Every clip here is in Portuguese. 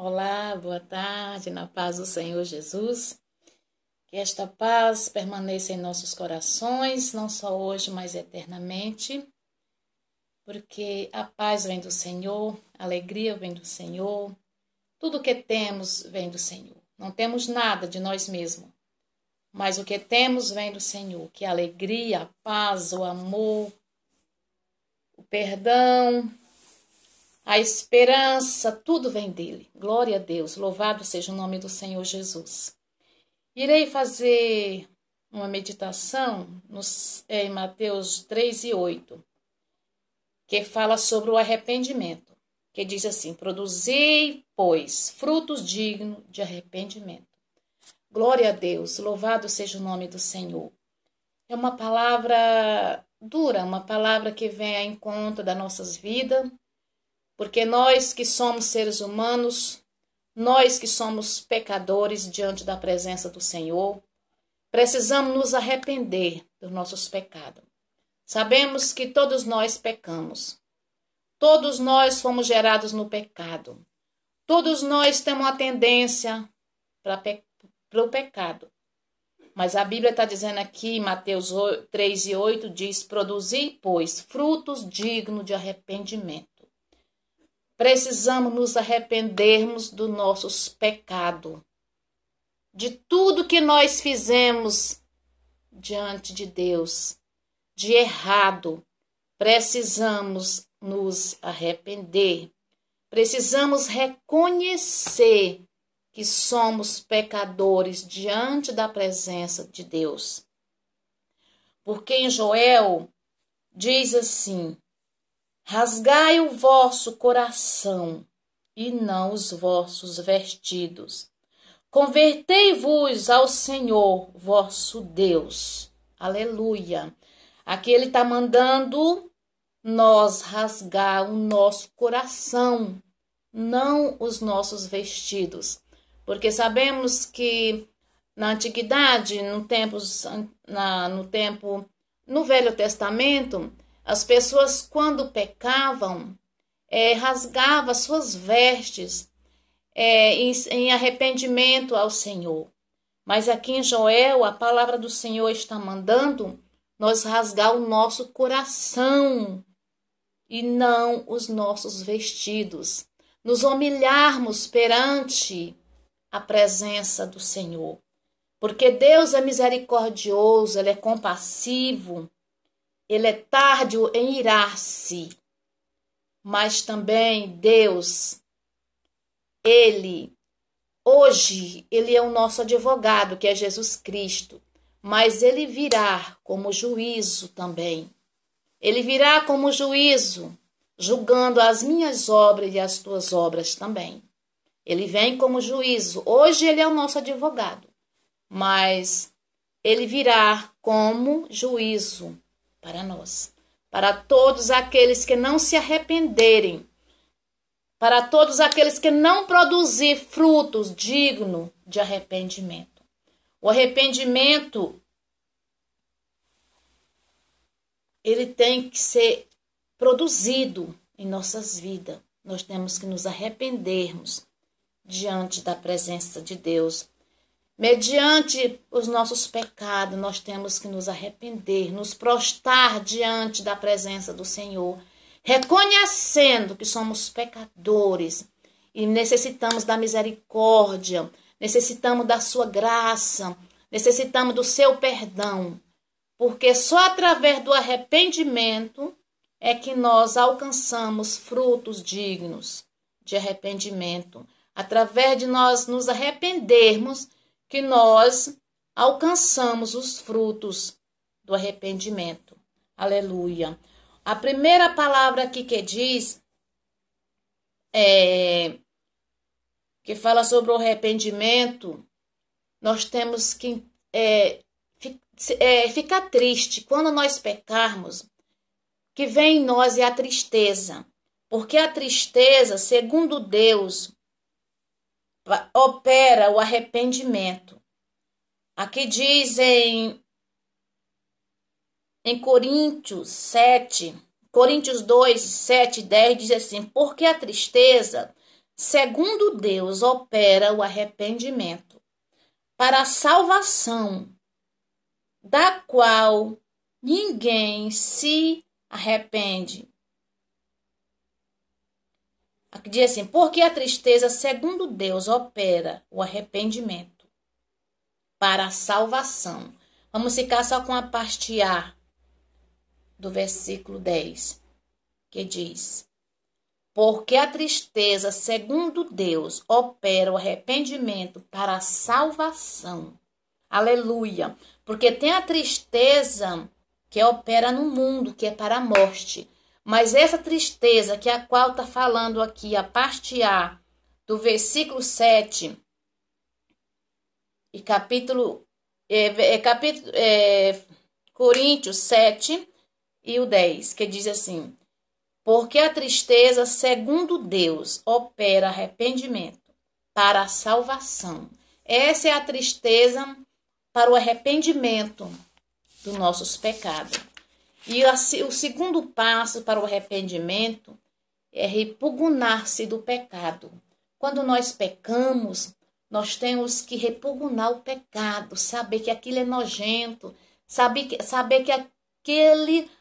Olá, boa tarde, na paz do Senhor Jesus. Que esta paz permaneça em nossos corações, não só hoje, mas eternamente, porque a paz vem do Senhor, a alegria vem do Senhor, tudo que temos vem do Senhor. Não temos nada de nós mesmos, mas o que temos vem do Senhor, que a alegria, a paz, o amor, o perdão, a esperança, tudo vem dele. Glória a Deus, louvado seja o nome do Senhor Jesus. Irei fazer uma meditação em Mateus 3:8, que fala sobre o arrependimento, que diz assim: produzei, pois, frutos dignos de arrependimento. Glória a Deus, louvado seja o nome do Senhor. É uma palavra dura, uma palavra que vem ao encontro das nossas vidas, porque nós que somos seres humanos, nós que somos pecadores diante da presença do Senhor, precisamos nos arrepender dos nossos pecados. Sabemos que todos nós pecamos. Todos nós fomos gerados no pecado. Todos nós temos uma tendência para o pecado. Mas a Bíblia está dizendo aqui, em Mateus 3:8, diz: produzi, pois, frutos dignos de arrependimento. Precisamos nos arrependermos dos nossos pecados, de tudo que nós fizemos diante de Deus, de errado. Precisamos nos arrepender. Precisamos reconhecer que somos pecadores diante da presença de Deus. Porque em Joel diz assim: rasgai o vosso coração e não os vossos vestidos. Convertei-vos ao Senhor vosso Deus. Aleluia. Aqui ele está mandando nós rasgar o nosso coração, não os nossos vestidos. Porque sabemos que na antiguidade, no Velho Testamento, as pessoas, quando pecavam, rasgavam suas vestes em arrependimento ao Senhor. Mas aqui em Joel, a palavra do Senhor está mandando nós rasgar o nosso coração e não os nossos vestidos. Nos humilharmos perante a presença do Senhor. Porque Deus é misericordioso, Ele é compassivo, Ele é tardio em irar-se, mas também Deus, hoje, Ele é o nosso advogado, que é Jesus Cristo, mas Ele virá como juízo também. Ele virá como juízo, julgando as minhas obras e as tuas obras também. Ele vem como juízo. Hoje Ele é o nosso advogado, mas Ele virá como juízo para nós, para todos aqueles que não se arrependerem, para todos aqueles que não produzir frutos dignos de arrependimento. O arrependimento, ele tem que ser produzido em nossas vidas. Nós temos que nos arrependermos diante da presença de Deus. Mediante os nossos pecados, nós temos que nos arrepender, nos prostrar diante da presença do Senhor, reconhecendo que somos pecadores e necessitamos da misericórdia, necessitamos da sua graça, necessitamos do seu perdão, porque só através do arrependimento é que nós alcançamos frutos dignos de arrependimento. Através de nós nos arrependermos, que nós alcançamos os frutos do arrependimento. Aleluia. A primeira palavra aqui que diz, que fala sobre o arrependimento, nós temos que ficar triste quando nós pecarmos, que vem em nós é a tristeza. Porque a tristeza, segundo Deus, opera o arrependimento. Aqui diz em Coríntios 2, 7 e 10, diz assim: porque a tristeza segundo Deus, opera o arrependimento para a salvação, da qual ninguém se arrepende. Aqui diz assim, porque a tristeza, segundo Deus, opera o arrependimento para a salvação. Vamos ficar só com a parte A do versículo 10, que diz, porque a tristeza, segundo Deus, opera o arrependimento para a salvação. Aleluia! Porque tem a tristeza que opera no mundo, que é para a morte. Mas essa tristeza, que é a qual está falando aqui, a parte A do versículo 7, e Coríntios 7 e o 10, que diz assim, porque a tristeza, segundo Deus, opera arrependimento para a salvação. Essa é a tristeza para o arrependimento dos nossos pecados. E o segundo passo para o arrependimento é repugnar-se do pecado. Quando nós pecamos, nós temos que repugnar o pecado, saber que aquilo é nojento, saber que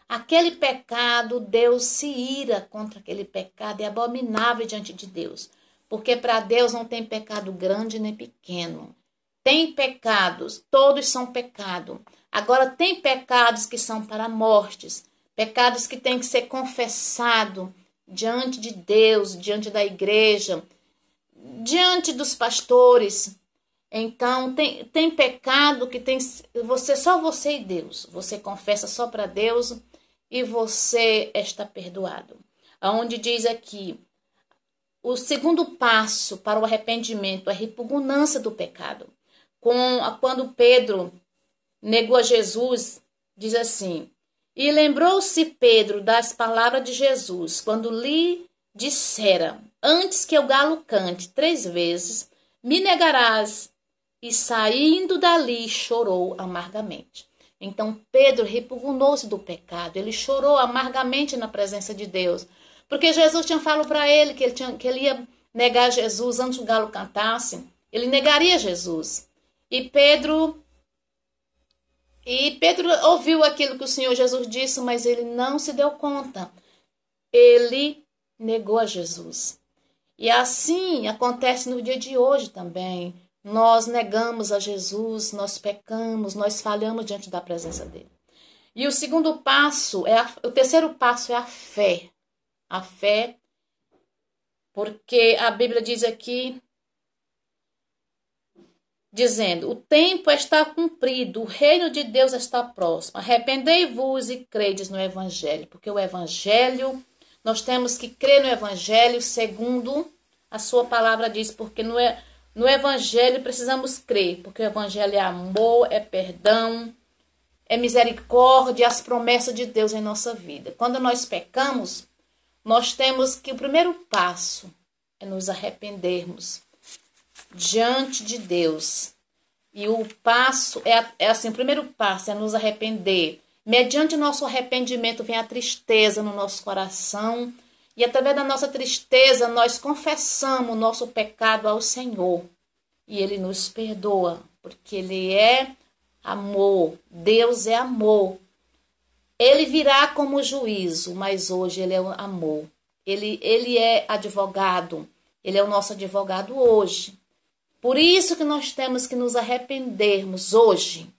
aquele pecado, Deus se ira contra aquele pecado, é abominável diante de Deus. Porque para Deus não tem pecado grande nem pequeno. Tem pecados, todos são pecado. Agora tem pecados que são para mortes, pecados que têm que ser confessados diante de Deus, diante da igreja, diante dos pastores. Então tem pecado que tem só você e Deus. Você confessa só para Deus e você está perdoado. Aonde diz aqui, o segundo passo para o arrependimento é a repugnância do pecado. Quando Pedro negou a Jesus, diz assim, e lembrou-se Pedro das palavras de Jesus, quando lhe dissera, antes que o galo cante 3 vezes, me negarás. E saindo dali, chorou amargamente. Então Pedro repugnou-se do pecado, ele chorou amargamente na presença de Deus, porque Jesus tinha falado para ele que ele ia negar Jesus antes que o galo cantasse, ele negaria Jesus. E Pedro ouviu aquilo que o Senhor Jesus disse, mas ele não se deu conta. Ele negou a Jesus. E assim acontece no dia de hoje também. Nós negamos a Jesus, nós pecamos, nós falhamos diante da presença dele. E o terceiro passo é a fé. A fé, porque a Bíblia diz aqui, dizendo, o tempo está cumprido, o reino de Deus está próximo. Arrependei-vos e credes no Evangelho, porque o Evangelho, nós temos que crer no Evangelho segundo a sua palavra diz, porque no Evangelho precisamos crer, porque o Evangelho é amor, é perdão, é misericórdia, as promessas de Deus em nossa vida. Quando nós pecamos, nós temos que o primeiro passo é nos arrependermos diante de Deus. E o passo o primeiro passo é nos arrepender. Mediante nosso arrependimento vem a tristeza no nosso coração. E através da nossa tristeza nós confessamos o nosso pecado ao Senhor. E Ele nos perdoa, porque Ele é amor. Deus é amor. Ele virá como juízo, mas hoje Ele é amor. Ele é advogado. Ele é o nosso advogado hoje. Por isso que nós temos que nos arrependermos hoje.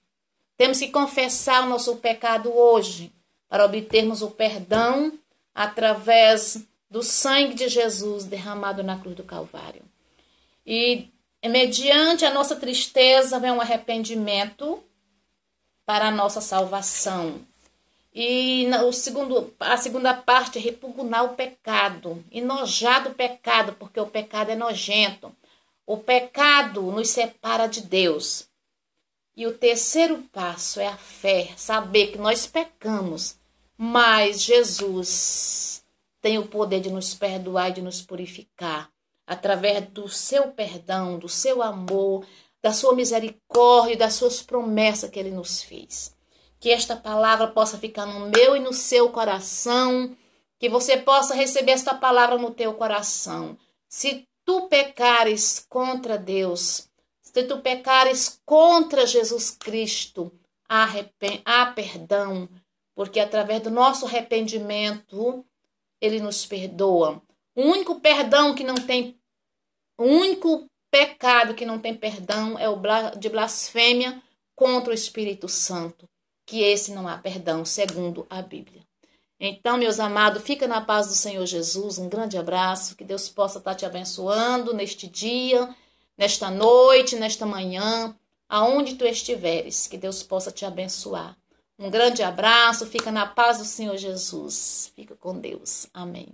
Temos que confessar o nosso pecado hoje, para obtermos o perdão através do sangue de Jesus derramado na cruz do Calvário. E mediante a nossa tristeza vem um arrependimento para a nossa salvação. E a segunda parte é repugnar o pecado, enojar do pecado, porque o pecado é nojento. O pecado nos separa de Deus. E o terceiro passo é a fé, saber que nós pecamos, mas Jesus tem o poder de nos perdoar e de nos purificar, através do seu perdão, do seu amor, da sua misericórdia, das suas promessas que Ele nos fez. Que esta palavra possa ficar no meu e no seu coração, que você possa receber esta palavra no teu coração. Se tu pecares contra Deus, se tu pecares contra Jesus Cristo, há perdão, porque através do nosso arrependimento, Ele nos perdoa. O único perdão que não tem, o único pecado que não tem perdão é o de blasfêmia contra o Espírito Santo, que esse não há perdão, segundo a Bíblia. Então, meus amados, fica na paz do Senhor Jesus, um grande abraço, que Deus possa estar te abençoando neste dia, nesta noite, nesta manhã, aonde tu estiveres, que Deus possa te abençoar. Um grande abraço, fica na paz do Senhor Jesus, fica com Deus, amém.